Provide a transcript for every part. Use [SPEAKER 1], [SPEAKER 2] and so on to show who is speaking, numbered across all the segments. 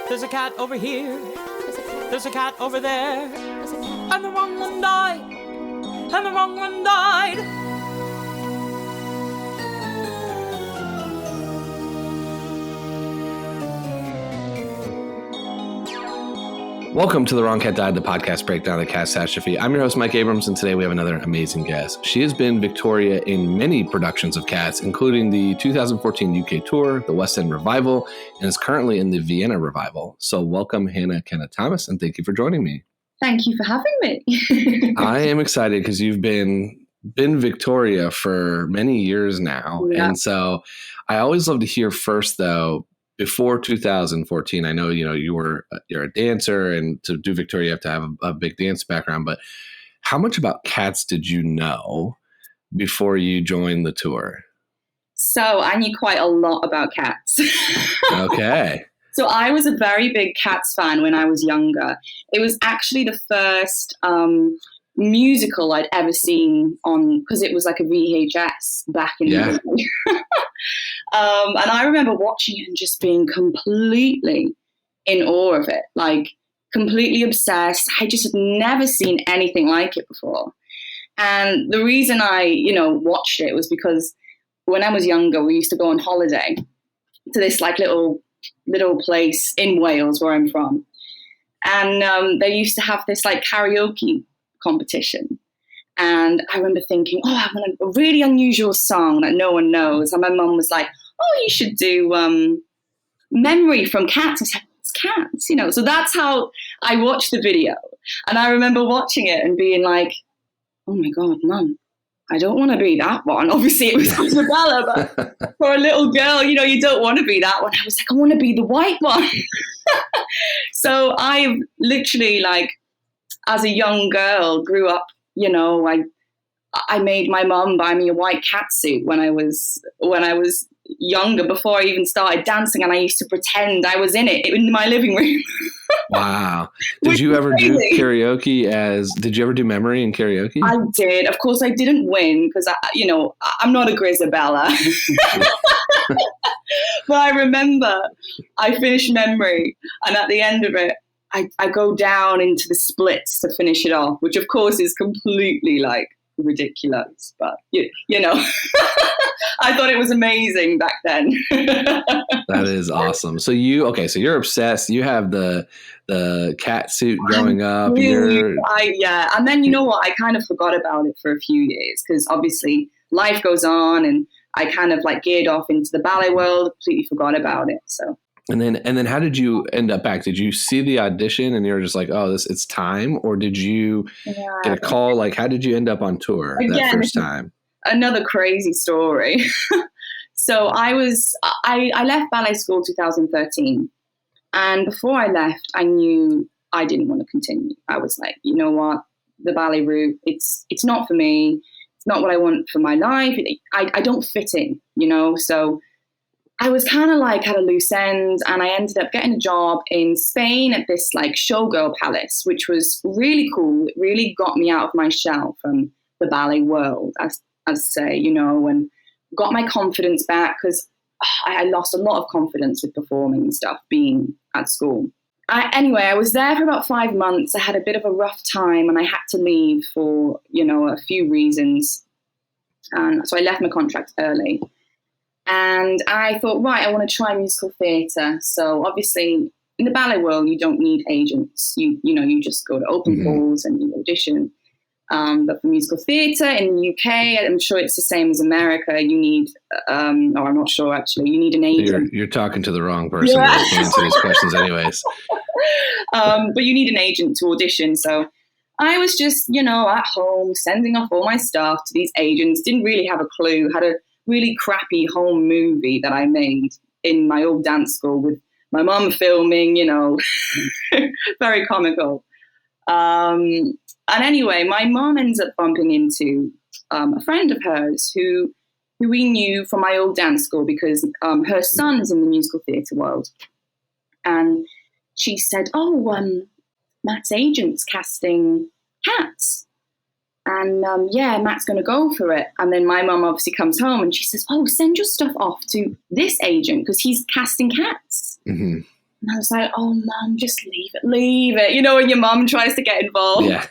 [SPEAKER 1] There's a cat over here. There's a cat over there. And the wrong one died. And the wrong one died.
[SPEAKER 2] Welcome to The Wrong Cat Died, the podcast breakdown of the catastrophe. I'm your host, Mike Abrams, and today we have another amazing guest. She has been Victoria in many productions of Cats, including the 2014 UK tour, the West End Revival, and is currently in the Vienna Revival. So welcome, Hannah Kenna Thomas, and thank you for joining me.
[SPEAKER 3] Thank you for having me.
[SPEAKER 2] I am excited because you've been Victoria for many years now. Yeah. And so I always love to hear first, though, before 2014, I know, you're a dancer, and to do Victoria, you have to have a big dance background, but how much about Cats did you know before you joined the tour?
[SPEAKER 3] So I knew quite a lot about Cats.
[SPEAKER 2] Okay.
[SPEAKER 3] So I was a very big Cats fan when I was younger. It was actually the first musical I'd ever seen on, because it was like a VHS back in the day. And I remember watching it and just being completely in awe of it, like completely obsessed. I just had never seen anything like it before. And the reason I, watched it was because when I was younger, we used to go on holiday to this like little place in Wales where I'm from. And they used to have this like karaoke competition. And I remember thinking, I want a really unusual song that no one knows. And my mum was like, you should do Memory from Cats. I said, it's Cats, So that's how I watched the video. And I remember watching it and being like, oh my God, Mum, I don't want to be that one. Obviously it was Grizabella, but for a little girl, you don't want to be that one. I was like, I want to be the white one. So I literally, like, as a young girl, grew up, I made my mum buy me a white cat suit when I was younger, before I even started dancing, and I used to pretend I was in it in my living room.
[SPEAKER 2] Wow. Did you ever do karaoke did you ever do Memory in karaoke?
[SPEAKER 3] I did. Of course I didn't win because I'm not a Grizabella. But I remember I finished Memory, and at the end of it, I go down into the splits to finish it off, which of course is completely like ridiculous, but I thought it was amazing back then.
[SPEAKER 2] That is awesome. So you're obsessed. You have the cat suit growing up.
[SPEAKER 3] And then you know what? I kind of forgot about it for a few years because obviously life goes on, and I kind of like geared off into the ballet world, completely forgot about it. So.
[SPEAKER 2] And then how did you end up back? Did you see the audition and you were just like, it's time? Or did you get a call? Like, how did you end up on tour that first time?
[SPEAKER 3] Another crazy story. So I left ballet school 2013. And before I left, I knew I didn't want to continue. I was like, you know what? The ballet route, it's not for me. It's not what I want for my life. I don't fit in, So I was kind of like at a loose end, and I ended up getting a job in Spain at this like showgirl palace, which was really cool. It really got me out of my shell from the ballet world, as say, and got my confidence back because I lost a lot of confidence with performing and stuff being at school. I was there for about 5 months. I had a bit of a rough time, and I had to leave for, a few reasons. And so I left my contract early. And I thought, right, I want to try musical theatre. So obviously in the ballet world, you don't need agents. You just go to open calls and you audition. But for musical theatre in the UK, I'm sure it's the same as America. You need, I'm not sure actually, you need an agent.
[SPEAKER 2] You're talking to the wrong person to answer these questions anyways.
[SPEAKER 3] But you need an agent to audition. So I was just, at home sending off all my stuff to these agents, didn't really have a clue, had a really crappy home movie that I made in my old dance school with my mum filming, very comical. And anyway, my mom ends up bumping into a friend of hers who we knew from my old dance school because her son's in the musical theatre world. And she said, Matt's agent's casting Cats. And Matt's going to go for it. And then my mum obviously comes home and she says, send your stuff off to this agent because he's casting Cats.
[SPEAKER 2] Mm-hmm.
[SPEAKER 3] And I was like, oh, Mum, just leave it. You know, when your mum tries to get involved.
[SPEAKER 2] Yeah.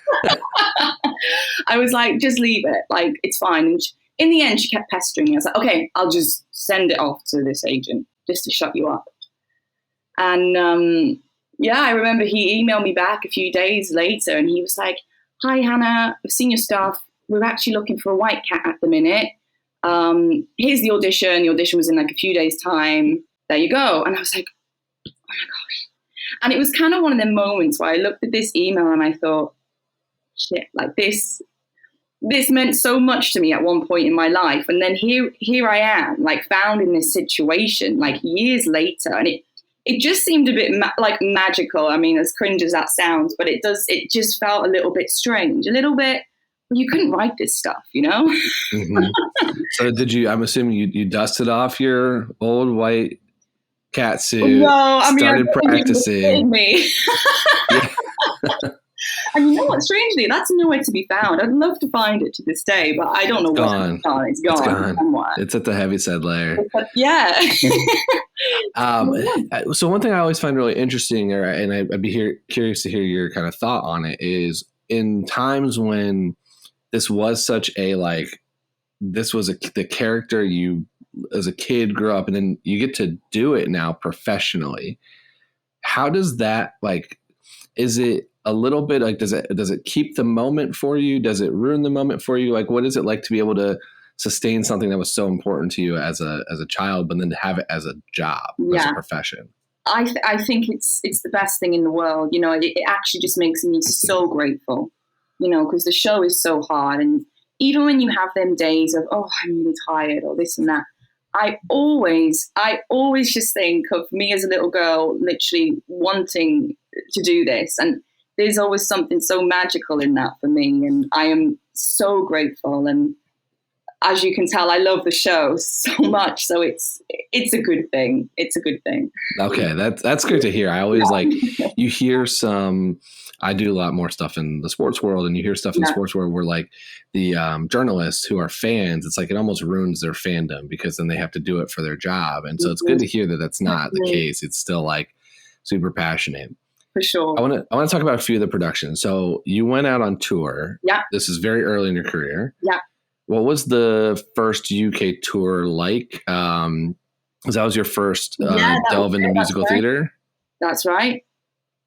[SPEAKER 3] I was like, just leave it. Like, it's fine. And in the end, she kept pestering me. I was like, okay, I'll just send it off to this agent just to shut you up. And I remember he emailed me back a few days later and he was like, hi, Hannah, I've seen your stuff. We're actually looking for a white cat at the minute. Here's the audition. The audition was in like a few days' time. There you go. And I was like, oh my gosh. And it was kind of one of the moments where I looked at this email and I thought, shit, like this meant so much to me at one point in my life. And then here I am, like found in this situation, like years later. And it just seemed a bit like magical. I mean, as cringe as that sounds, but it just felt a little bit strange, a little bit, you couldn't write this stuff, you know?
[SPEAKER 2] Mm-hmm. So I'm assuming you dusted off your old white cat suit, started practicing.
[SPEAKER 3] Me. And you know what? Strangely, that's nowhere to be found. I'd love to find it to this day, but I don't know what's gone. It's gone. Somewhere.
[SPEAKER 2] It's at the heavyset layer.
[SPEAKER 3] Yeah.
[SPEAKER 2] So one thing I always find really interesting, and I'd be curious to hear your kind of thought on it, is in times when this was such a the character you as a kid grew up, and then you get to do it now professionally. How does that is it a little bit like, does it keep the moment for you? Does it ruin the moment for you? Like, what is it like to be able to sustain something that was so important to you as a child, but then to have it as a job, as a profession?
[SPEAKER 3] I think it's the best thing in the world. You know, it actually just makes me so grateful, you know, because the show is so hard. And even when you have them days of, oh, I'm really tired or this and that, I always just think of me as a little girl literally wanting to do this. And there's always something so magical in that for me. And I am so grateful. And as you can tell, I love the show so much. So it's a good thing. It's a good thing.
[SPEAKER 2] Okay. That's good to hear. I always you hear I do a lot more stuff in the sports world, and you hear stuff in the sports world where like the journalists who are fans, it's like it almost ruins their fandom because then they have to do it for their job. And so it's good to hear that that's not the case. It's still like super passionate.
[SPEAKER 3] For sure.
[SPEAKER 2] I want to talk about a few of the productions. So you went out on tour.
[SPEAKER 3] Yeah.
[SPEAKER 2] This is very early in your career.
[SPEAKER 3] Yeah.
[SPEAKER 2] What was the first UK tour like? Because that was your first delve into musical theater. That's right.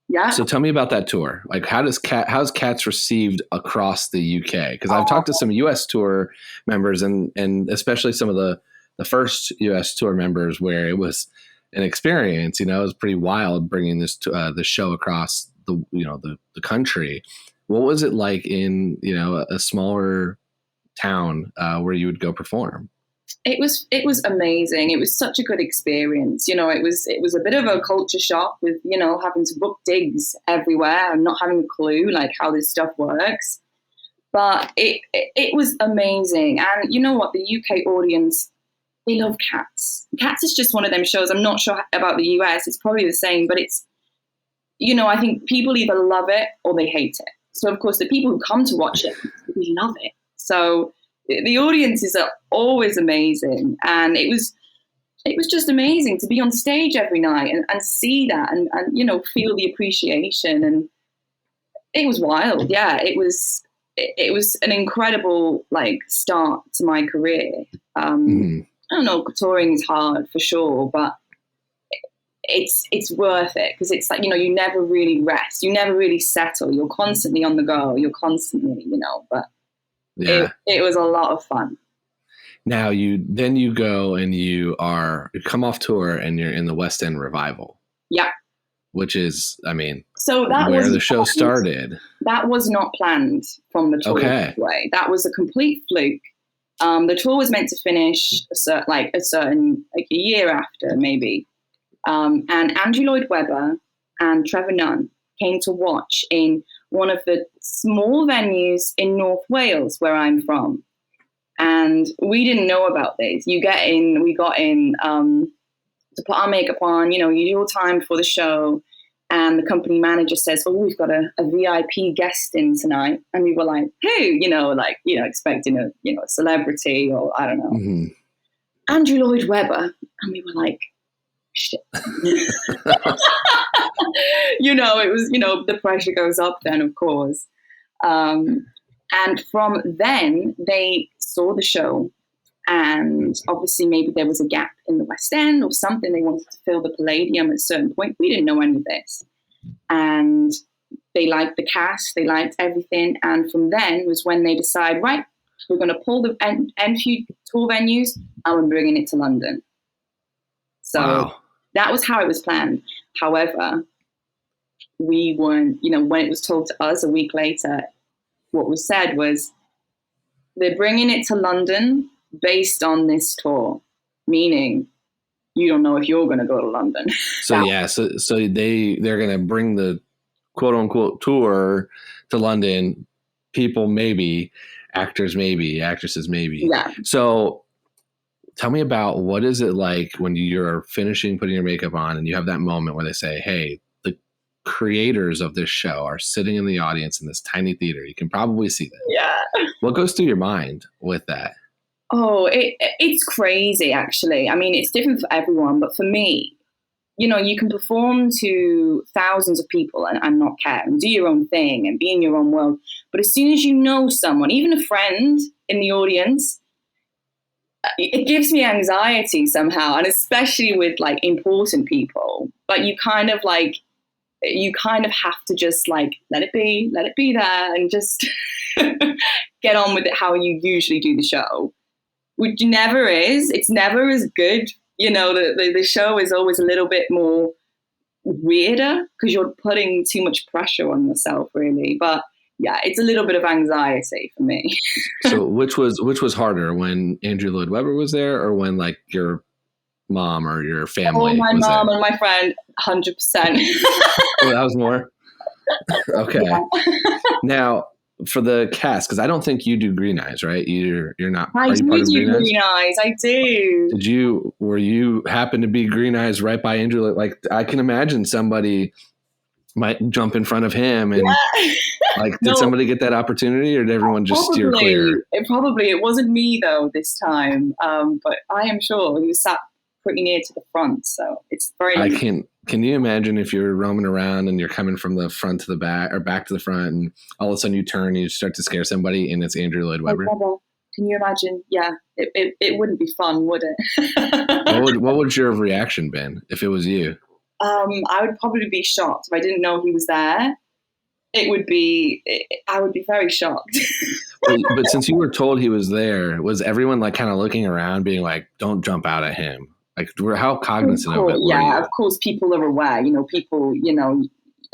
[SPEAKER 3] Yeah.
[SPEAKER 2] So tell me about that tour. Like, how's Cats received across the UK? Because I've talked to some US tour members and especially some of the first US tour members where it was an experience. You know, it was pretty wild bringing this the show across the country. What was it like in a smaller town where you would go perform?
[SPEAKER 3] It was amazing. It was such a good experience. You know, it was a bit of a culture shock with, having to book digs everywhere and not having a clue like how this stuff works. But it was amazing. And you know what? The UK audience, they love Cats. Cats is just one of them shows. I'm not sure about the US. It's probably the same, but it's, I think people either love it or they hate it. So of course the people who come to watch it, they love it. So the audiences are always amazing. And it was just amazing to be on stage every night and see that and feel the appreciation. And it was wild. Yeah, it was an incredible start to my career. I don't know, touring is hard for sure, but it's worth it because it's like, you never really rest. You never really settle. You're constantly on the go. You're constantly, but yeah. It was a lot of fun.
[SPEAKER 2] Now you go and you come off tour and you're in the West End Revival. Yeah. Which is, so that where the show started.
[SPEAKER 3] That was not planned from the tour. Okay. Way. That was a complete fluke. The tour was meant to finish a year after maybe. And Andrew Lloyd Webber and Trevor Nunn came to watch in one of the small venues in North Wales where I'm from. And we didn't know about this. We got in to put our makeup on, you do your time for the show. And the company manager says, oh, we've got a VIP guest in tonight. And we were like, who? Expecting a celebrity or I don't know. Mm-hmm. Andrew Lloyd Webber. And we were like, shit. It was, the pressure goes up then, of course. And from then, they saw the show. And obviously, maybe there was a gap in the West End or something. They wanted to fill the Palladium at a certain point. We didn't know any of this. And they liked the cast. They liked everything. And from then was when they decided, right, we're going to pull the end few tour venues and we're bringing it to London. So that was how it was planned. However, we weren't, when it was told to us a week later, what was said was, they're bringing it to London based on this tour, meaning you don't know if you're going to go to London.
[SPEAKER 2] So they're going to bring the quote unquote tour to London. People maybe, actors maybe, actresses maybe.
[SPEAKER 3] Yeah.
[SPEAKER 2] So tell me about, what is it like when you're finishing putting your makeup on and you have that moment where they say, hey, the creators of this show are sitting in the audience in this tiny theater. You can probably see them.
[SPEAKER 3] Yeah.
[SPEAKER 2] What goes through your mind with that?
[SPEAKER 3] Oh, it's crazy, actually. I mean, it's different for everyone, but for me, you can perform to thousands of people and not care and do your own thing and be in your own world. But as soon as you know someone, even a friend in the audience, it gives me anxiety somehow, and especially with like important people. But you kind of have to just like let it be there and just get on with it how you usually do the show. Which never is. It's never as good. The show is always a little bit more weirder because you're putting too much pressure on yourself, really. But yeah, it's a little bit of anxiety for me.
[SPEAKER 2] So which was harder, when Andrew Lloyd Webber was there, or when like your mom or your family?
[SPEAKER 3] My mom and my friend, 100%.
[SPEAKER 2] Oh, that was more? Okay. Yeah. Now, for the cast, because I don't think you do Green Eyes, right? You're not.
[SPEAKER 3] I do Green Eyes. I do.
[SPEAKER 2] Were you happen to be Green Eyes right by Andrew? Like, I can imagine somebody might jump in front of him, and did somebody get that opportunity, or did everyone just steer clear?
[SPEAKER 3] It wasn't me though this time, but I am sure he was sat pretty near to the front, so it's very. Can
[SPEAKER 2] you imagine if you're roaming around and you're coming from the front to the back or back to the front, and all of a sudden you turn and you start to scare somebody, and it's Andrew Lloyd Webber?
[SPEAKER 3] Can you imagine? Yeah, it wouldn't be fun, would it?
[SPEAKER 2] What would your reaction been if it was you?
[SPEAKER 3] I would probably be shocked if I didn't know he was there. I would be very shocked.
[SPEAKER 2] But since you were told he was there, was everyone like kind of looking around, being like, "Don't jump out at him"? Like, how cognizant of it?
[SPEAKER 3] Yeah, of course, people are aware. People,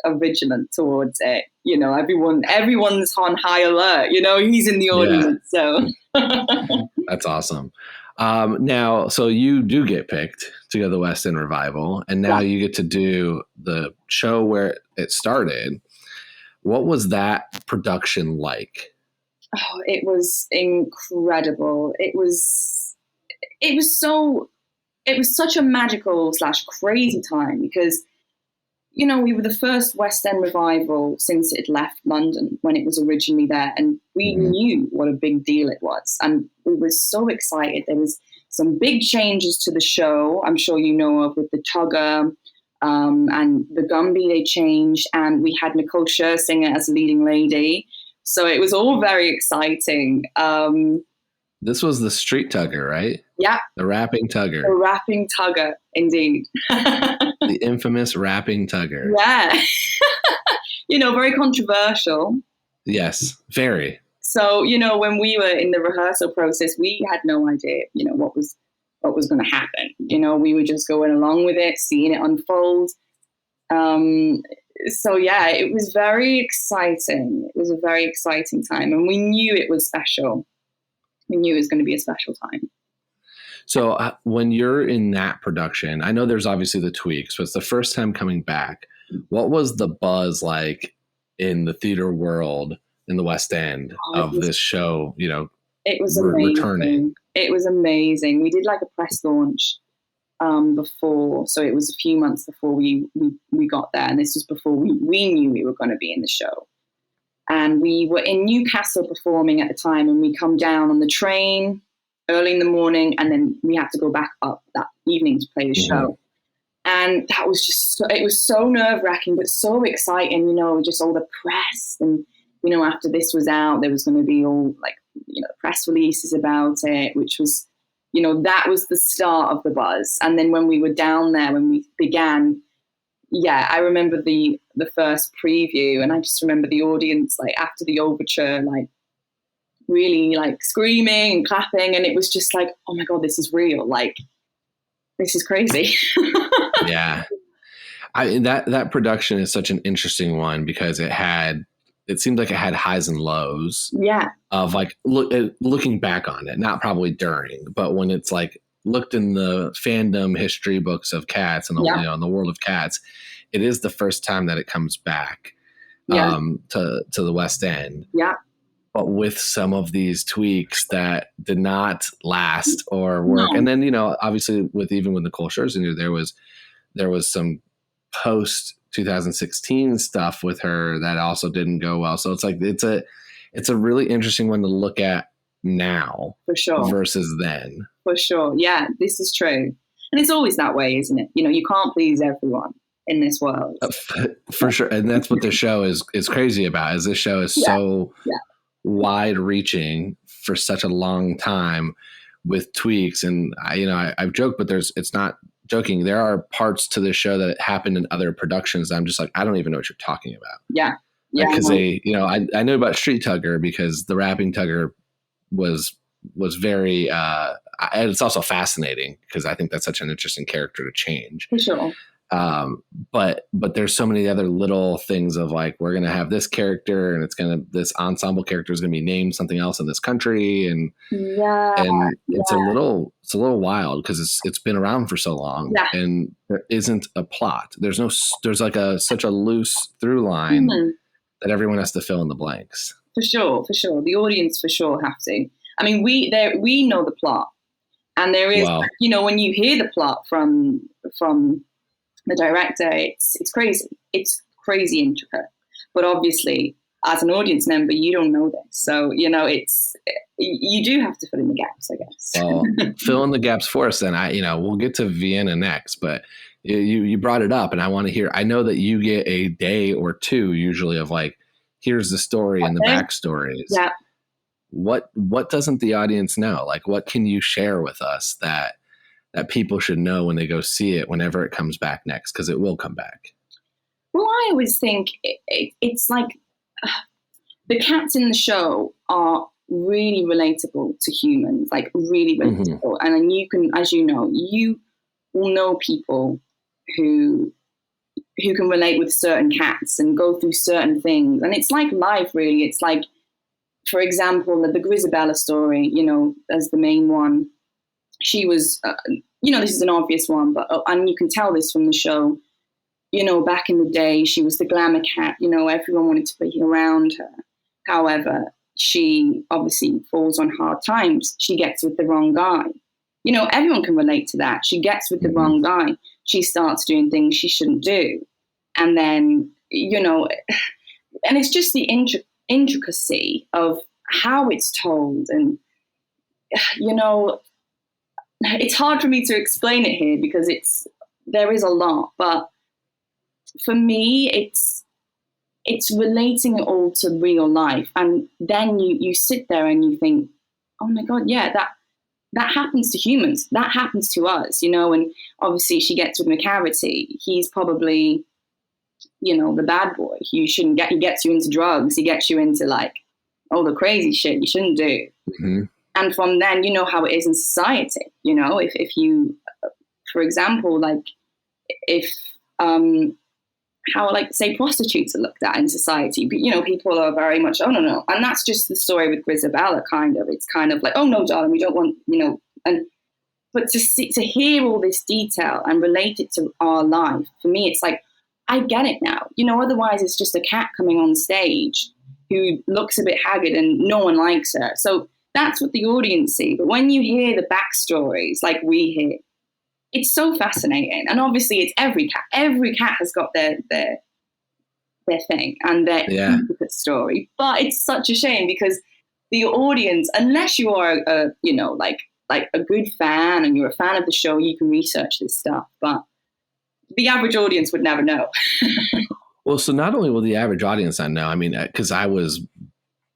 [SPEAKER 3] are vigilant towards it. Everyone's on high alert. He's in the audience, so.
[SPEAKER 2] That's awesome. Now, so you do get picked to go to the West End Revival, and now you get to do the show where it started. What was that production like?
[SPEAKER 3] Oh, it was incredible. It was such a magical / crazy time because, we were the first West End Revival since it left London when it was originally there. And we knew what a big deal it was. And we were so excited. There was some big changes to the show, I'm sure you know of, with the Tugger and the Gumby they changed. And we had Nicole Scherzinger as leading lady. So it was all very exciting.
[SPEAKER 2] This was the street tugger, right?
[SPEAKER 3] Yeah.
[SPEAKER 2] The rapping tugger.
[SPEAKER 3] The rapping tugger, indeed.
[SPEAKER 2] The infamous rapping tugger.
[SPEAKER 3] Yeah. Very controversial.
[SPEAKER 2] Yes, very.
[SPEAKER 3] So, when we were in the rehearsal process, we had no idea, what was going to happen. We were just going along with it, seeing it unfold. So, yeah, it was very exciting. It was a very exciting time. And we knew it was special. We knew it was going to be a special time.
[SPEAKER 2] So when you're in that production, I know there's obviously the tweaks, but it's the first time coming back. What was the buzz like in the theater world in the West End of this show?
[SPEAKER 3] It was amazing.
[SPEAKER 2] Returning.
[SPEAKER 3] It was amazing. We did like a press launch before, so it was a few months before we got there, and this was before we knew we were going to be in the show. And we were in Newcastle performing at the time, and we come down on the train early in the morning, and then we have to go back up that evening to play the show. And that was just, it was so nerve-wracking, but so exciting, you know, just all the press. And, you know, after this was out, there was going to be all, like, you know, press releases about it, which was, you know, that was the start of the buzz. And then when we were down there, when we began, yeah, I remember the first preview, and I just remember the audience, like, after the overture, like, really, like, screaming and clapping. And it was just like, oh my God, this is real. Like, this is crazy.
[SPEAKER 2] Yeah. That production is such an interesting one because it seemed like it had highs and lows.
[SPEAKER 3] Yeah.
[SPEAKER 2] Of like looking back on it, not probably during, but when it's like looked in the fandom history books of Cats and you know, in the world of Cats, it is the first time that it comes back to the West End.
[SPEAKER 3] Yeah.
[SPEAKER 2] But with some of these tweaks that did not last or work.
[SPEAKER 3] No.
[SPEAKER 2] And then, you know, obviously with Nicole Scherzinger, there was some post 2016 stuff with her that also didn't go well. So it's like, it's a really interesting one to look at now
[SPEAKER 3] for sure
[SPEAKER 2] versus then.
[SPEAKER 3] For sure. Yeah, this is true. And it's always that way, isn't it? You know, you can't please everyone in this world.
[SPEAKER 2] For sure. And that's what the show is crazy about, is this show is so wide reaching for such a long time with tweaks. And I've joked, but it's not joking. There are parts to this show that happened in other productions that I'm just like, I don't even know what you're talking about.
[SPEAKER 3] Yeah. Yeah.
[SPEAKER 2] Because I know about Street Tugger because the rapping Tugger was very, and it's also fascinating because I think that's such an interesting character to change.
[SPEAKER 3] For sure.
[SPEAKER 2] But there's so many other little things of like, we're going to have this character and this ensemble character is going to be named something else in this country. And it's a little wild because it's been around for so long and there isn't a plot. There's like such a loose through line that everyone has to fill in the blanks.
[SPEAKER 3] For sure. The audience for sure have to. I mean, we know the plot, and there is, you know, when you hear the plot from the director, it's crazy. It's crazy intricate. But obviously, as an audience member, you don't know this. So, you know, you do have to fill in the gaps, I guess.
[SPEAKER 2] Well, fill in the gaps for us then. We'll get to Vienna next, but you brought it up and I want to hear, I know that you get a day or two usually of like, here's the story and the backstories.
[SPEAKER 3] Yeah.
[SPEAKER 2] What doesn't the audience know? Like, what can you share with us that people should know when they go see it whenever it comes back next? Because it will come back.
[SPEAKER 3] Well, I always think it's like the cats in the show are really relatable to humans, like really relatable. And then you can, as you know, you will know people who can relate with certain cats and go through certain things. And it's like life, really. It's like, for example, the Grizabella story, you know, as the main one. She was, this is an obvious one, but and you can tell this from the show, you know, back in the day, she was the glamour cat, you know, everyone wanted to be around her. However, she obviously falls on hard times. She gets with the wrong guy. You know, everyone can relate to that. She gets with the wrong guy. She starts doing things she shouldn't do. And then, you know, and it's just the intricacy of how it's told. And, you know, it's hard for me to explain it here because there is a lot, but for me, it's relating it all to real life. And then you sit there and you think, oh my God, yeah, that happens to humans. That happens to us, you know, and obviously she gets with McCavity. He's probably, you know, the bad boy. He gets you into drugs. He gets you into like all the crazy shit you shouldn't do. Mm-hmm. And from then, you know how it is in society, you know, if you, for example, like if, how like say prostitutes are looked at in society, but, you know, people are very much, oh, no. And that's just the story with Grizabella, kind of. It's kind of like, oh, no, darling, we don't want, you know, but to hear all this detail and relate it to our life, for me, it's like, I get it now. You know, otherwise it's just a cat coming on stage who looks a bit haggard and no one likes her. So that's what the audience see. But when you hear the backstories like we hear, it's so fascinating. And obviously it's every cat. Every cat has got their thing and their intricate story. But it's such a shame because the audience, unless you are you know, like a good fan and you're a fan of the show, you can research this stuff. But the average audience would never know.
[SPEAKER 2] Well, so not only will the average audience not know, I mean, because I was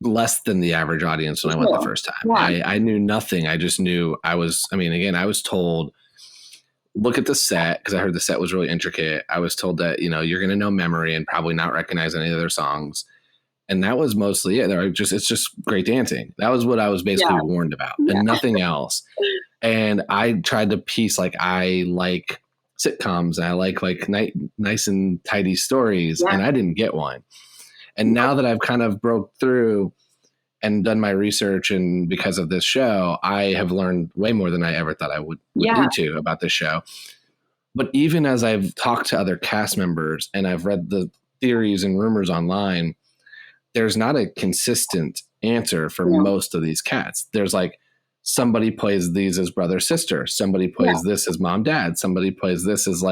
[SPEAKER 2] less than the average audience when I went the first time.
[SPEAKER 3] Wow.
[SPEAKER 2] I knew nothing. I just knew I was told, look at the set, because I heard the set was really intricate. I was told that, you're going to know memory and probably not recognize any of their songs. And that was mostly it. It's just great dancing. That was what I was basically warned about and nothing else. And I tried to piece, I like sitcoms and I like nice and tidy stories, and I didn't get one. And now that I've kind of broke through and done my research, and because of this show, I have learned way more than I ever thought I would need to about this show. But even as I've talked to other cast members and I've read the theories and rumors online, there's not a consistent answer for most of these cats. There's somebody plays these as brother, sister. Somebody plays this as mom, dad. Somebody plays this as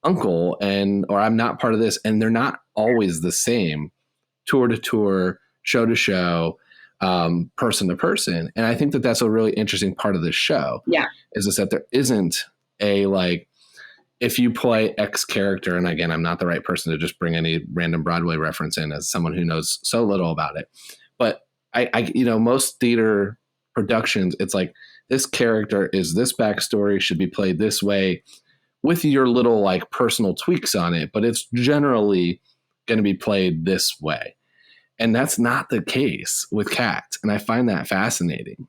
[SPEAKER 2] uncle, or I'm not part of this. And they're not always the same tour to tour, show to show, person to person. And I think that that's a really interesting part of this show. Yeah. Is that there isn't a if you play X character, and again, I'm not the right person to just bring any random Broadway reference in as someone who knows so little about it. But I most theater productions, it's this character is this backstory, should be played this way with your little personal tweaks on it, but it's generally going to be played this way. And that's not the case with Cats. And I find that fascinating.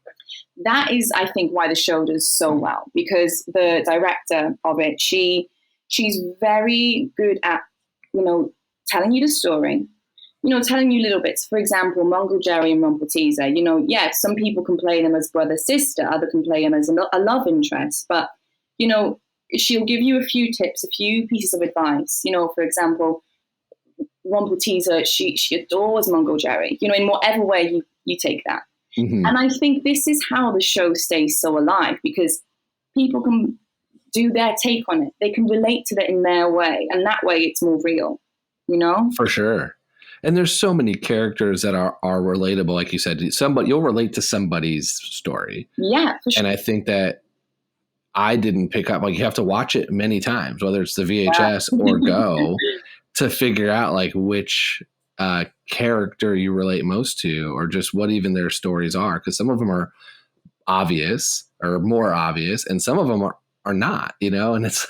[SPEAKER 3] That is, I think, why the show does so well, because the director of it, she's very good at, telling you the story, telling you little bits. For example, Mungo Jerry and Rumpelteazer, some people can play them as brother, sister, other can play them as a love interest. But, she'll give you a few tips, a few pieces of advice. For example, Rumpelteazer, she adores Mungo Jerry, in whatever way you take that. Mm-hmm. And I think this is how the show stays so alive, because people can do their take on it. They can relate to it in their way. And that way it's more real, For sure.
[SPEAKER 2] And there's so many characters that are relatable. Like you said, you'll relate to somebody's story.
[SPEAKER 3] Yeah, for sure.
[SPEAKER 2] And I think that I didn't pick up, you have to watch it many times, whether it's the VHS or go to figure out which character you relate most to, or just what even their stories are. Because some of them are obvious or more obvious, and some of them are not, and it's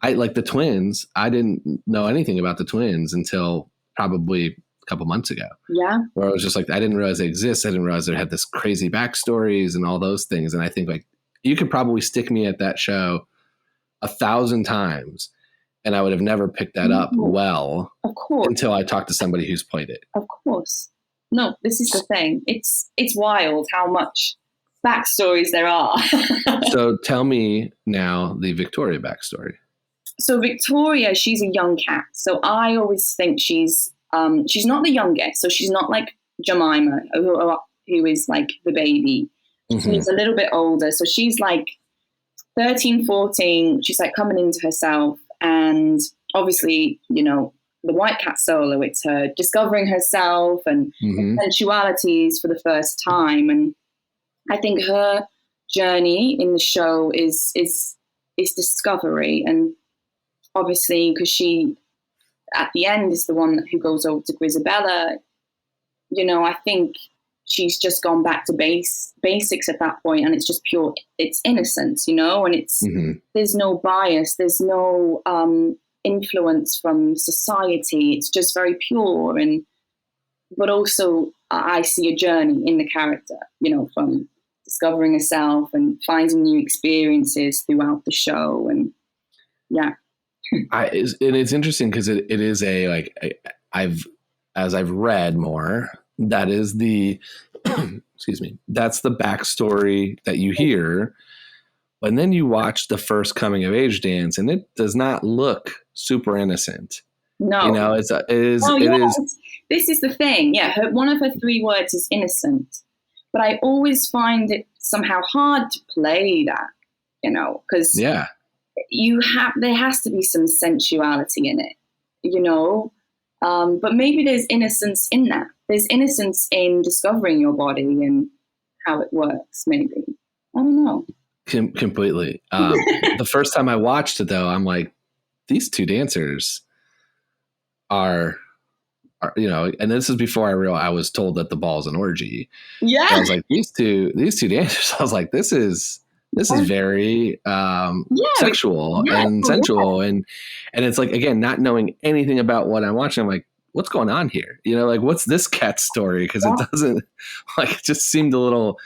[SPEAKER 2] I like the twins. I didn't know anything about the twins until probably a couple months ago.
[SPEAKER 3] Yeah.
[SPEAKER 2] Where I was just I didn't realize they exist. I didn't realize they had this crazy backstories and all those things. And I think you could probably stick me at that show 1,000 times and I would have never picked that up well,
[SPEAKER 3] of course,
[SPEAKER 2] until I talked to somebody who's played it.
[SPEAKER 3] Of course. No, this is the thing. It's wild how much backstories there are.
[SPEAKER 2] So tell me now the Victoria backstory.
[SPEAKER 3] So Victoria, she's a young cat. So I always think she's not the youngest. So she's not like Jemima, who is the baby. Mm-hmm. She's a little bit older. So she's 13, 14. She's coming into herself. And obviously, the White Cat solo, it's her discovering herself and sensualities for the first time. And I think her journey in the show is discovery. And obviously, because she, at the end, is the one who goes over to Grizabella, I think she's just gone back to basics at that point, and it's just pure, it's innocence, and it's, there's no bias, there's no influence from society. It's just very pure. But also I see a journey in the character, from discovering herself and finding new experiences throughout the show. And yeah.
[SPEAKER 2] And it's interesting because it is as I've read more, that is the, excuse me, that's the backstory that you hear. And then you watch the first coming of age dance and it does not look super innocent.
[SPEAKER 3] No.
[SPEAKER 2] It is.
[SPEAKER 3] This is the thing. Yeah. One of her 3 words is innocent, but I always find it somehow hard to play that, because there has to be some sensuality in it, but maybe there's innocence in that. There's innocence in discovering your body and how it works, maybe. I don't know.
[SPEAKER 2] Completely. The first time I watched it, though, I'm like, these two dancers are, and this is before I was told that the ball is an orgy.
[SPEAKER 3] Yeah.
[SPEAKER 2] And I was like, these two dancers, I was like, this is very sexual and sensual. And it's like, again, not knowing anything about what I'm watching, I'm like, what's going on here? Like, what's this cat story? Because it doesn't, like, it just seemed a little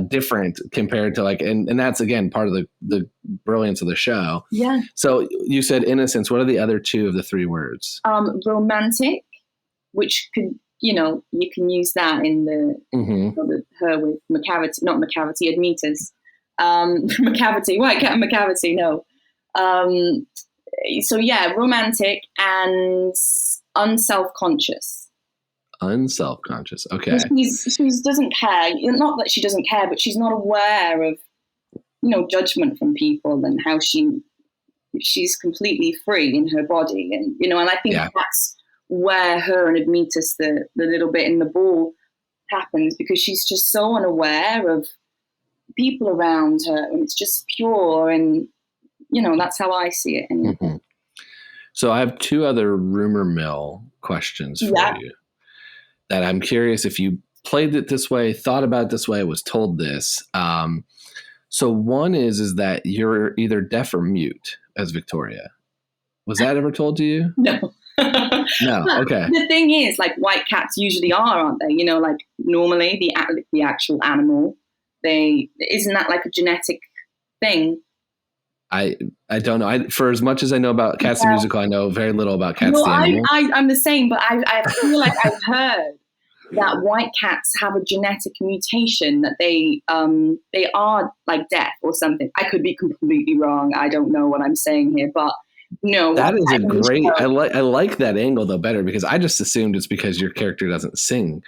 [SPEAKER 2] different compared to like, and that's, again, part of the brilliance of the show.
[SPEAKER 3] Yeah.
[SPEAKER 2] So you said innocence. What are the other two of the three words?
[SPEAKER 3] Romantic, which could, you can use that in her with McCavity, not McCavity, Admetus. McCavity, white cat McCavity, no. So yeah, romantic and unself-conscious.
[SPEAKER 2] Unself-conscious, okay.
[SPEAKER 3] She doesn't care. Not that she doesn't care, but she's not aware of, judgment from people and how she's completely free in her body. And, and I think that's where her and Admetus, the little bit in the ball, happens, because she's just so unaware of people around her, and it's just pure, and that's how I see it.
[SPEAKER 2] Mm-hmm. So I have two other rumor mill questions for you that I'm curious if you played it this way, thought about it this way, was told this. So one is that you're either deaf or mute as Victoria. Was that ever told to you?
[SPEAKER 3] No.
[SPEAKER 2] No. Okay.
[SPEAKER 3] The thing is, like, white cats usually are, aren't they? Like normally the actual animal, isn't that like a genetic thing?
[SPEAKER 2] I don't know. For as much as I know about Cats the Musical, I know very little about Cats the Animal.
[SPEAKER 3] I'm the same, but I feel like I've heard that white cats have a genetic mutation that they are like deaf or something. I could be completely wrong. I don't know what I'm saying here, but no.
[SPEAKER 2] That is a great. I like that angle though better, because I just assumed it's because your character doesn't sing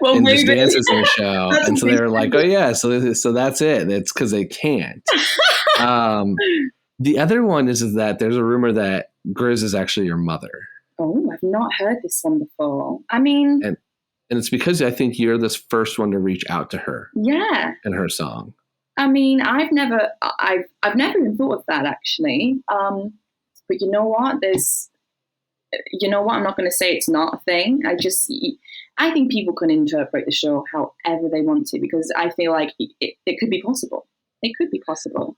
[SPEAKER 2] and just dances in the show, and so they're like, oh yeah, so that's it. It's because they can't. The other one is that there's a rumor that Grizz is actually your mother.
[SPEAKER 3] Oh, I've not heard this one before. I mean,
[SPEAKER 2] and it's because I think you're this first one to reach out to her. Yeah. In her song.
[SPEAKER 3] I mean, I've never even thought of that, actually. But you know what? I'm not going to say it's not a thing. I think people can interpret the show however they want to, because I feel like it could be possible. It could be possible,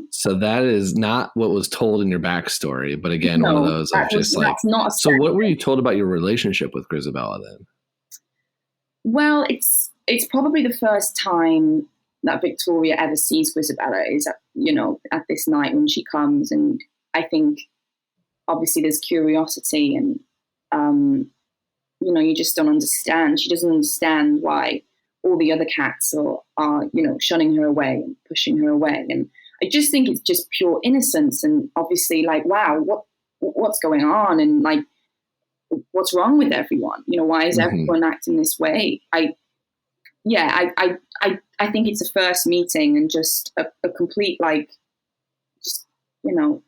[SPEAKER 3] So
[SPEAKER 2] that is not what was told in your backstory. But again, one of those of just like, so what were you told about your relationship with Grizabella then?
[SPEAKER 3] Well, it's probably the first time that Victoria ever sees Grizabella is at this night when she comes, and I think obviously there's curiosity, and you just don't understand. She doesn't understand why all the other cats are shunning her away and pushing her away, and I just think it's just pure innocence, and obviously like, wow, what's going on, and like, what's wrong with everyone? Why is everyone acting this way? I think it's a first meeting, and just a complete like,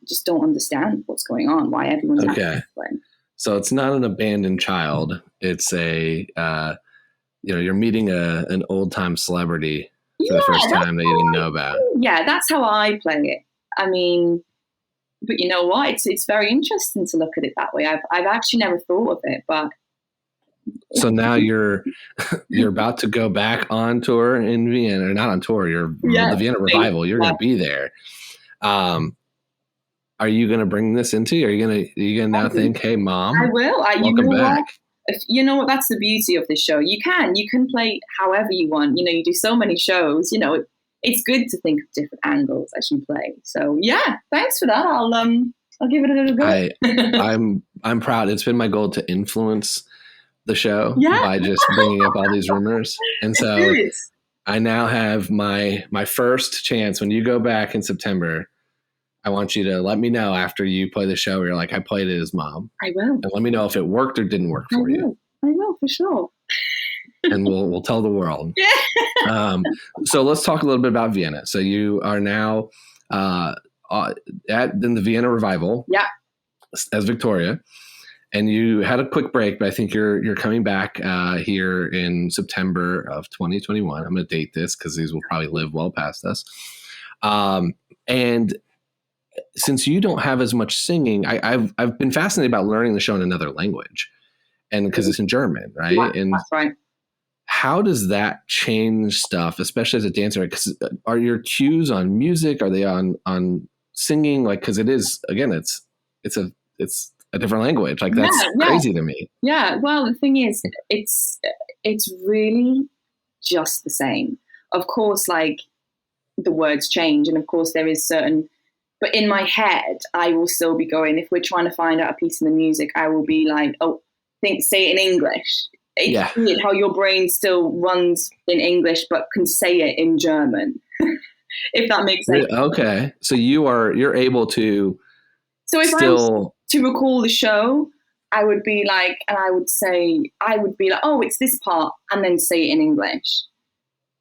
[SPEAKER 3] just don't understand what's going on, why everyone's acting this way.
[SPEAKER 2] So it's not an abandoned child. It's a, you're meeting an old time celebrity for the first time that you didn't know about.
[SPEAKER 3] Yeah, that's how I play it. I mean, but you know what? It's very interesting to look at it that way. I've actually never thought of it, but.
[SPEAKER 2] So now you're about to go back on tour in Vienna, or not on tour. You're the Vienna Revival. You're going to be there. Are you going to bring this into? Are you going to now think, hey, Mom?
[SPEAKER 3] I will.
[SPEAKER 2] Welcome back.
[SPEAKER 3] You know what? That's the beauty of this show. You can play however you want. You do so many shows. It's good to think of different angles as you play. So yeah, thanks for that. I'll give it a little go.
[SPEAKER 2] I'm proud. It's been my goal to influence the show by just bringing up all these rumors, and so I now have my first chance. When you go back in September, I want you to let me know after you play the show where you're like, I played it as Mom.
[SPEAKER 3] I will.
[SPEAKER 2] And let me know if it worked or didn't work for you.
[SPEAKER 3] I will, for sure.
[SPEAKER 2] And we'll tell the world.
[SPEAKER 3] Yeah.
[SPEAKER 2] So let's talk a little bit about Vienna. So you are now in the Vienna Revival.
[SPEAKER 3] Yeah.
[SPEAKER 2] As Victoria. And you had a quick break, but I think you're coming back here in September of 2021. I'm going to date this because these will probably live well past us. And since you don't have as much singing, I've been fascinated about learning the show in another language, and because it's in German, right?
[SPEAKER 3] Yeah,
[SPEAKER 2] and
[SPEAKER 3] that's right.
[SPEAKER 2] how does that change stuff, especially as a dancer? Because are your cues on music? Are they on singing? Like, because it is, again, it's a different language. Like, that's crazy to me.
[SPEAKER 3] Yeah. Well, the thing is, it's really just the same. Of course, like, the words change, and of course there is certain, but in my head, I will still be going, if we're trying to find out a piece of the music, I will be like, say it in English. It's weird how your brain still runs in English, but can say it in German, if that makes sense.
[SPEAKER 2] Okay. So you're able to,
[SPEAKER 3] so if I was to recall the show, I would be like, oh, it's this part, and then say it in English.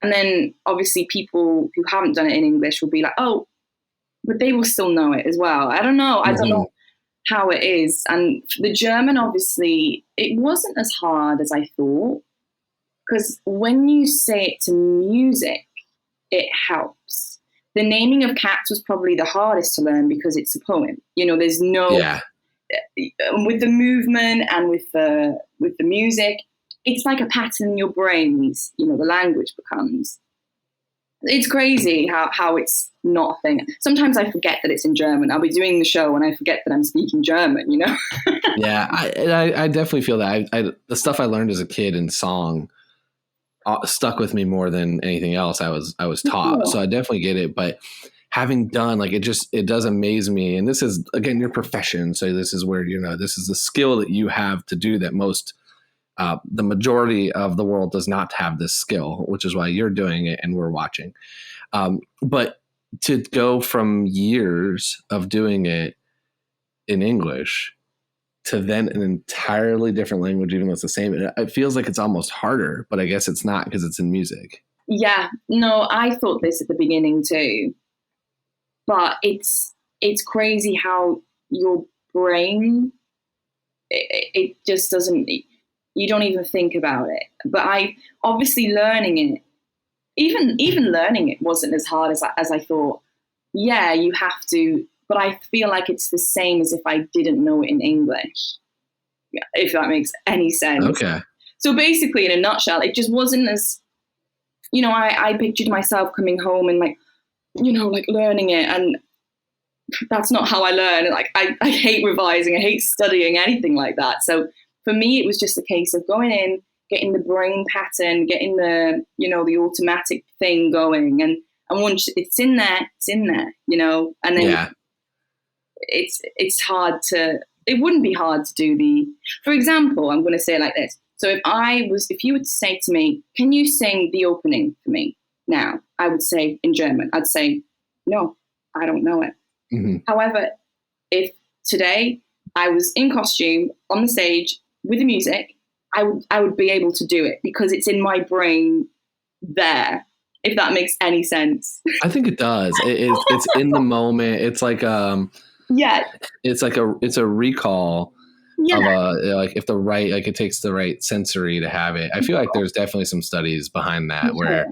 [SPEAKER 3] And then obviously people who haven't done it in English will be like, oh, but they will still know it as well. I don't know. I don't know how it is. And the German, obviously, it wasn't as hard as I thought, because when you say it to music, it helps. The naming of cats was probably the hardest to learn because it's a poem. There's no with the movement and with the music. It's like a pattern in your brains, the language becomes. It's crazy how it's not a thing. Sometimes I forget that it's in German. I'll be doing the show and I forget that I'm speaking German, Yeah,
[SPEAKER 2] I definitely feel that. The stuff I learned as a kid in song stuck with me more than anything else I was taught. So I definitely get it. But having done, like, it does amaze me. And this is, again, your profession. So this is where, this is the skill that you have to do that most the majority of the world does not have this skill, which is why you're doing it and we're watching. But to go from years of doing it in English to then an entirely different language, even though it's the same, it feels like it's almost harder, but I guess it's not because it's in music.
[SPEAKER 3] Yeah, no, I thought this at the beginning too, but it's crazy how your brain, it just doesn't, you don't even think about it. But I obviously learning it, even learning it wasn't as hard as I thought. Yeah, you have to, but I feel like it's the same as if I didn't know it in English, if that makes any sense.
[SPEAKER 2] Okay.
[SPEAKER 3] So basically, in a nutshell, it just wasn't as, I pictured myself coming home and like learning it, and that's not how I learn. Like I hate revising, I hate studying, anything like that. So for me, it was just a case of going in, getting the brain pattern, getting the, the automatic thing going. And once it's in there, and then it's hard to, it wouldn't be hard to do for example, I'm going to say it like this. So if you were to say to me, can you sing the opening for me now? I would say in German, I'd say, no, I don't know it. Mm-hmm. However, if today I was in costume on the stage with the music, I would be able to do it because it's in my brain there, if that makes any sense.
[SPEAKER 2] I think it does. It's in the moment. It's like it's a recall of like if it takes the right sensory to have it. I feel like there's definitely some studies behind that where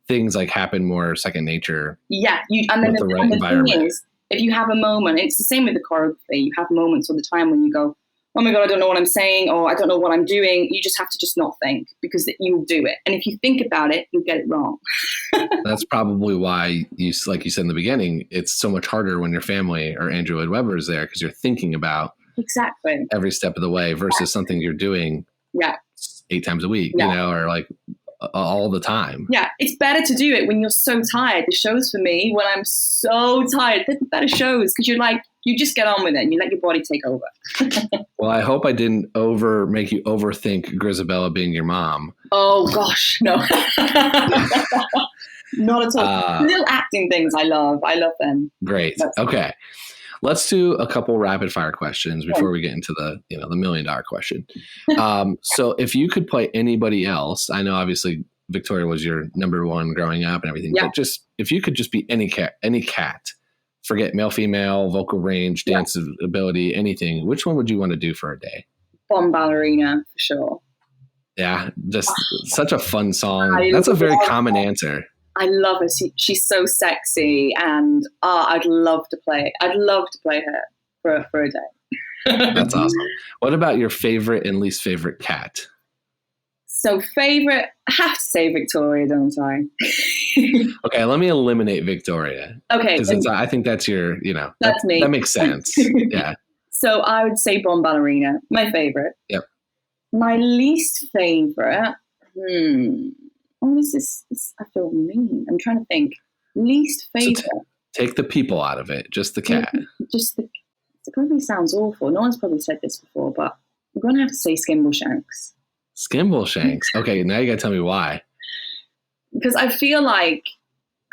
[SPEAKER 2] things like happen more second nature.
[SPEAKER 3] Yeah, and then the right environment. Thing is, if you have a moment, it's the same with the choreography. You have moments all the time when you go, oh my God, I don't know what I'm saying, or I don't know what I'm doing. You just have to just not think, because you'll do it. And if you think about it, you'll get it wrong.
[SPEAKER 2] That's probably why like you said in the beginning, it's so much harder when your family or Andrew Lloyd Webber is there, because you're thinking about
[SPEAKER 3] exactly
[SPEAKER 2] every step of the way versus something you're doing 8 times a week, or like all the time.
[SPEAKER 3] Yeah, it's better to do it when you're so tired. The shows for me, when I'm so tired, they're the better shows, because you just get on with it and you let your body take over.
[SPEAKER 2] Well, I hope I didn't make you overthink Grizabella being your mom.
[SPEAKER 3] Oh gosh, no. Not at all. Little acting things I love them.
[SPEAKER 2] Great. Okay. Let's do a couple rapid fire questions before we get into the $1 million question. So if you could play anybody else, I know obviously Victoria was your number one growing up and everything, but just if you could just be any cat, forget male, female, vocal range, dance ability, anything, which one would you want to do for a day?
[SPEAKER 3] Bomb Ballerina, for sure.
[SPEAKER 2] Yeah, just such a fun song. That's a very common answer.
[SPEAKER 3] I love her. She's so sexy, and I'd love to play. I'd love to play her for a day.
[SPEAKER 2] That's awesome. What about your favorite and least favorite cat?
[SPEAKER 3] So favorite, I have to say Victoria, don't I?
[SPEAKER 2] Okay, let me eliminate Victoria.
[SPEAKER 3] Okay.
[SPEAKER 2] Because I think that's your,
[SPEAKER 3] that's me.
[SPEAKER 2] That makes sense. Yeah.
[SPEAKER 3] So I would say Bomb Ballerina, my favorite.
[SPEAKER 2] Yep.
[SPEAKER 3] My least favorite, this is, I feel mean. I'm trying to think. Least favorite.
[SPEAKER 2] So take the people out of it, just the cat.
[SPEAKER 3] It probably sounds awful. No one's probably said this before, but I'm going to have to say Skimbleshanks.
[SPEAKER 2] Skimbleshanks. Okay, now you got to tell me why.
[SPEAKER 3] Because I feel like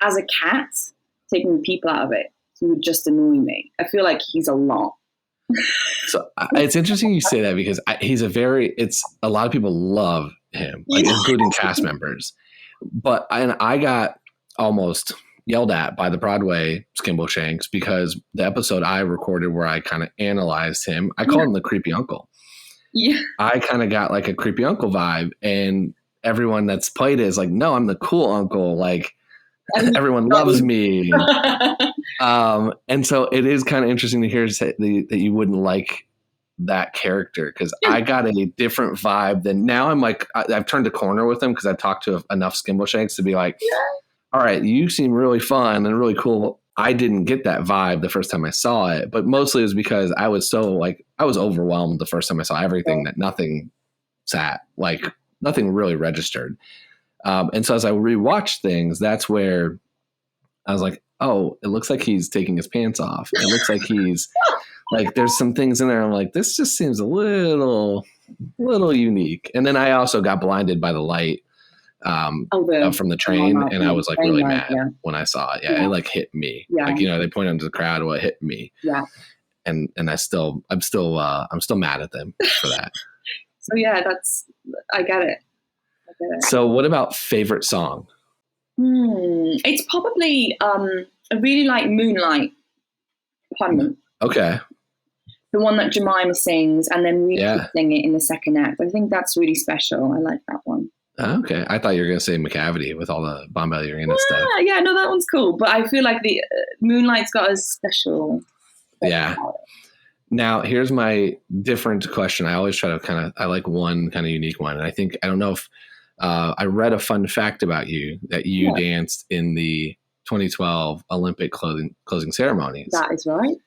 [SPEAKER 3] as a cat, taking the people out of it, he would just annoy me. I feel like he's a lot.
[SPEAKER 2] So it's interesting you say that because a lot of people love him, like including cast members. But I got almost yelled at by the Broadway Skimbleshanks because the episode I recorded where I kind of analyzed him, I called him the creepy uncle.
[SPEAKER 3] Yeah.
[SPEAKER 2] I kind of got like a creepy uncle vibe, and everyone that's played it is like, no, I'm the cool uncle. Like everyone loves me. And so it is kind of interesting to hear that you wouldn't like that character because I got a different vibe than now. I'm like, I've turned a corner with him because I've talked to enough Skimbleshanks to be like, all right, you seem really fun and really cool. I didn't get that vibe the first time I saw it, but mostly it was because I was overwhelmed the first time I saw everything that nothing sat, like nothing really registered. And so as I rewatched things, that's where I was like, oh, it looks like he's taking his pants off. It looks like he's like, there's some things in there. I'm like, this just seems a little unique. And then I also got blinded by the light from the train, and I was like really mad when I saw it. Yeah, it like hit me. Yeah. Like, they pointed into the crowd, well, it hit me.
[SPEAKER 3] Yeah.
[SPEAKER 2] And I'm still mad at them for that.
[SPEAKER 3] So yeah, I get it.
[SPEAKER 2] So what about favorite song?
[SPEAKER 3] It's probably I really like Moonlight. Pardon me.
[SPEAKER 2] Okay.
[SPEAKER 3] The one that Jemima sings, and then we sing it in the second act. I think that's really special. I like that one.
[SPEAKER 2] Okay. I thought you were going to say McCavity with all the Bomb Ballerina stuff.
[SPEAKER 3] Yeah, no, that one's cool. But I feel like the Moonlight's got a special.
[SPEAKER 2] Yeah. Now, here's my different question. I always try to I like one kind of unique one. And I don't know if I read a fun fact about you that you danced in the 2012 Olympic closing ceremonies.
[SPEAKER 3] That is right.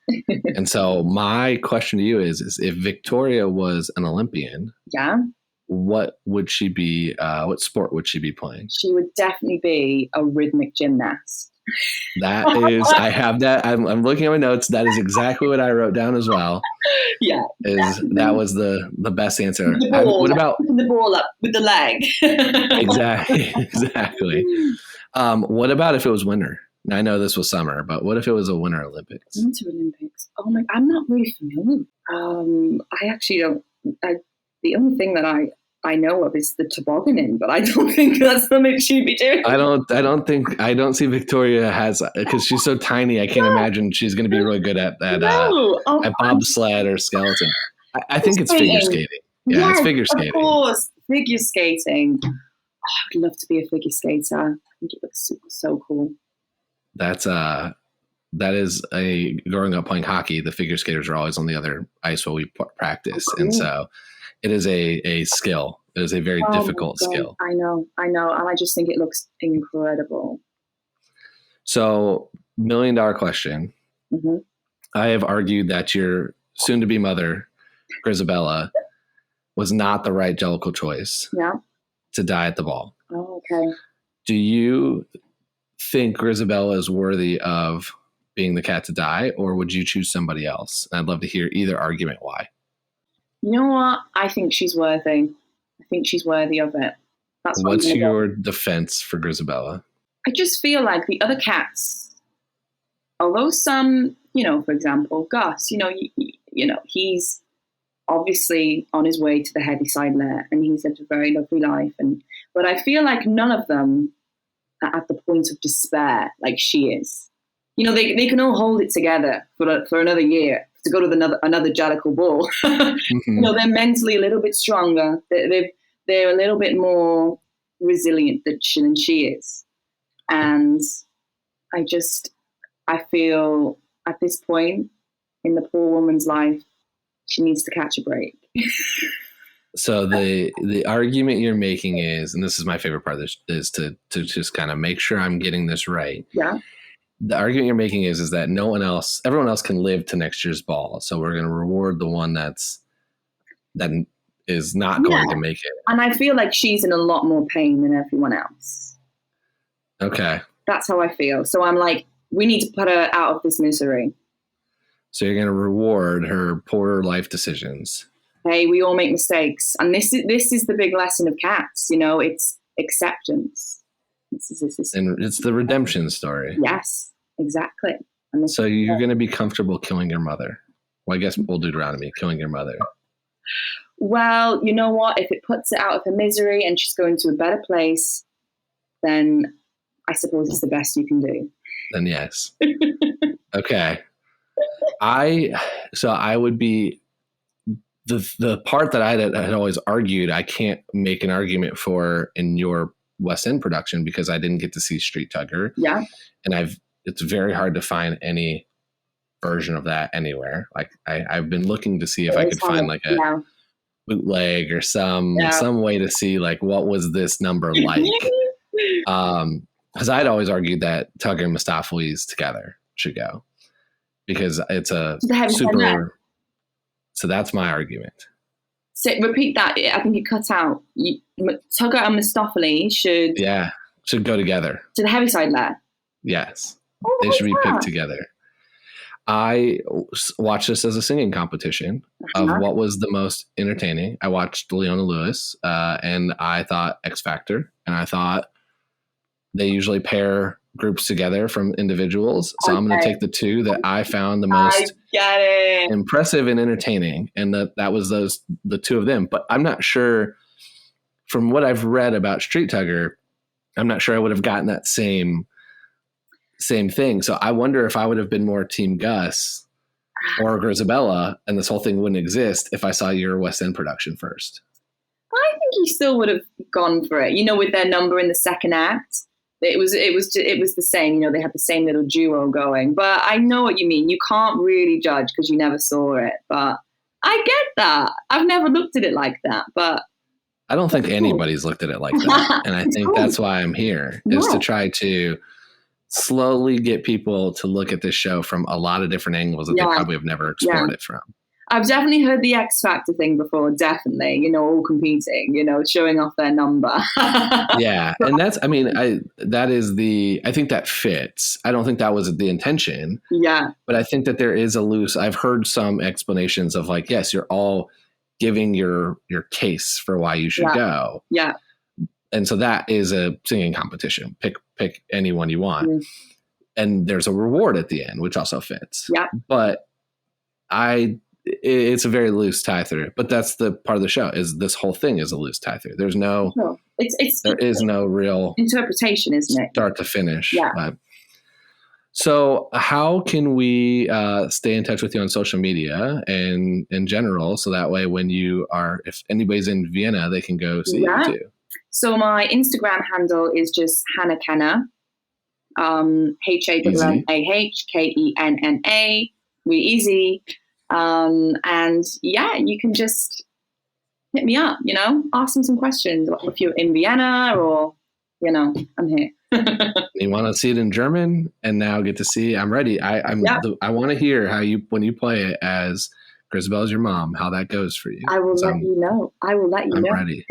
[SPEAKER 2] And so my question to you is if Victoria was an Olympian, what would she be? What sport would she be playing?
[SPEAKER 3] She would definitely be a rhythmic gymnast.
[SPEAKER 2] That is, I have that. I'm looking at my notes. That is exactly what I wrote down as well.
[SPEAKER 3] Yeah.
[SPEAKER 2] That was the best answer.
[SPEAKER 3] What about picking the ball up with the leg?
[SPEAKER 2] Exactly. What about if it was winter? I know this was summer, but what if it was a Winter Olympics?
[SPEAKER 3] Winter Olympics. Oh my! I'm not really familiar. I actually don't. The only thing that I know of is the tobogganing, but I don't think that's something she'd be doing. I don't see Victoria because she's so tiny. I can't imagine she's going to be really good at bobsled or skeleton. I think it's figure skating. Yeah, it's figure skating. Of course, figure skating. Oh, I'd love to be a figure skater. I think it looks so cool. That is growing up playing hockey. The figure skaters are always on the other ice while we practice, and so. It is a skill. It is a very difficult skill. I know. And I just think it looks incredible. So, $1 million question. Mm-hmm. I have argued that your soon-to-be mother, Grizabella, was not the right Jellicle choice to die at the ball. Oh, okay. Do you think Grizabella is worthy of being the cat to die, or would you choose somebody else? And I'd love to hear either argument why. You know what? I think she's worthy. I think she's worthy of it. What's your defense for Grizabella? I just feel like the other cats, although some, for example, Gus, he's obviously on his way to the Heaviside lair, and he's had a very lovely life. But I feel like none of them are at the point of despair like she is. They can all hold it together for another year. To go to another Jellicle ball. Mm-hmm. They're mentally a little bit stronger. They're a little bit more resilient than she is. And I feel at this point in the poor woman's life, she needs to catch a break.
[SPEAKER 2] So the argument you're making is, and this is my favorite part of this, is to just kind of make sure I'm getting this right.
[SPEAKER 3] Yeah.
[SPEAKER 2] The argument you're making is that everyone else can live to next year's ball. So we're going to reward the one that is not going to make it.
[SPEAKER 3] And I feel like she's in a lot more pain than everyone else.
[SPEAKER 2] Okay.
[SPEAKER 3] That's how I feel. So I'm like, we need to put her out of this misery.
[SPEAKER 2] So you're going to reward her poor life decisions.
[SPEAKER 3] Hey, we all make mistakes. And this is the big lesson of Cats. It's acceptance.
[SPEAKER 2] And it's the redemption story.
[SPEAKER 3] Yes, exactly.
[SPEAKER 2] So you're going to be comfortable killing your mother. Well, I guess old Deuteronomy, killing your mother.
[SPEAKER 3] Well, you know what? If it puts it out of her misery and she's going to a better place, then I suppose it's the best you can do.
[SPEAKER 2] Then yes. Okay. I would be the part that I had always argued I can't make an argument for in your West End production because I didn't get to see Street Tugger.
[SPEAKER 3] Yeah.
[SPEAKER 2] And it's very hard to find any version of that anywhere. Like I've been looking to see if I could find like a bootleg or some way to see like what was this number like. Because I'd always argued that Tugger and Mistopheles together should go because it's a super. So that's my argument. So
[SPEAKER 3] repeat that. I think it cut out. Tugger and Mistopheles should
[SPEAKER 2] go together
[SPEAKER 3] to the Heaviside lair.
[SPEAKER 2] Yes, they should be picked together. I watched this as a singing competition of what was the most entertaining. I watched Leona Lewis, and I thought X Factor, and I thought they usually pair groups together from individuals. So I'm going to take the two that I found the most impressive and entertaining, and that was the two of them. But I'm not sure, from what I've read about Street Tugger, I'm not sure I would have gotten that same thing. So I wonder if I would have been more Team Gus or Grizabella, and this whole thing wouldn't exist if I saw your West End production first.
[SPEAKER 3] I think you still would have gone for it. With their number in the second act. It was the same, they had the same little duo going. But I know what you mean. You can't really judge because you never saw it. But I get that. I've never looked at it like that. But
[SPEAKER 2] I don't think anybody's looked at it like that. And I think that's why I'm here, is to try to slowly get people to look at this show from a lot of different angles that they probably have never explored it from.
[SPEAKER 3] I've definitely heard the X Factor thing before, definitely, all competing, showing off their number.
[SPEAKER 2] Yeah. And I think that fits. I don't think that was the intention.
[SPEAKER 3] Yeah.
[SPEAKER 2] But I think that there is I've heard some explanations of like, yes, you're all giving your case for why you should go.
[SPEAKER 3] Yeah.
[SPEAKER 2] And so that is a singing competition. Pick anyone you want. Mm. And there's a reward at the end, which also fits. Yeah. But it's a very loose tie through, but that's the part of the show, is this whole thing is a loose tie through. There's no, there is no real
[SPEAKER 3] interpretation, isn't it?
[SPEAKER 2] Start to finish. Yeah. So how can we stay in touch with you on social media and in general? So that way, if anybody's in Vienna, they can go see you too.
[SPEAKER 3] So my Instagram handle is just Hannah Kenna, HANNAHKENNA, really easy. And you can just hit me up, ask me some questions if you're in Vienna or, I'm here.
[SPEAKER 2] You want to see it in German and now get to see, I'm ready. I want to hear when you play it as Grizabella's your mom, how that goes for you.
[SPEAKER 3] I will let you know. I'm
[SPEAKER 2] ready.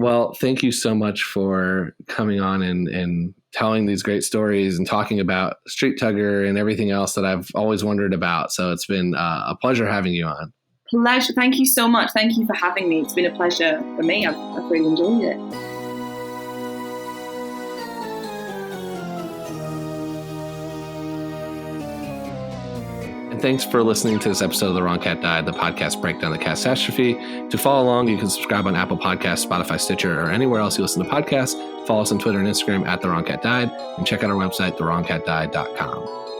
[SPEAKER 2] Well, thank you so much for coming on and telling these great stories and talking about Street Tugger and everything else that I've always wondered about. So it's been a pleasure having you on.
[SPEAKER 3] Pleasure. Thank you so much. Thank you for having me. It's been a pleasure for me. I've really enjoyed it.
[SPEAKER 2] And thanks for listening to this episode of The Wrong Cat Died, the podcast breakdown of the catastrophe. To follow along, you can subscribe on Apple Podcasts, Spotify, Stitcher, or anywhere else you listen to podcasts. Follow us on Twitter and Instagram at The Wrong Cat Died, and check out our website, thewrongcatdied.com.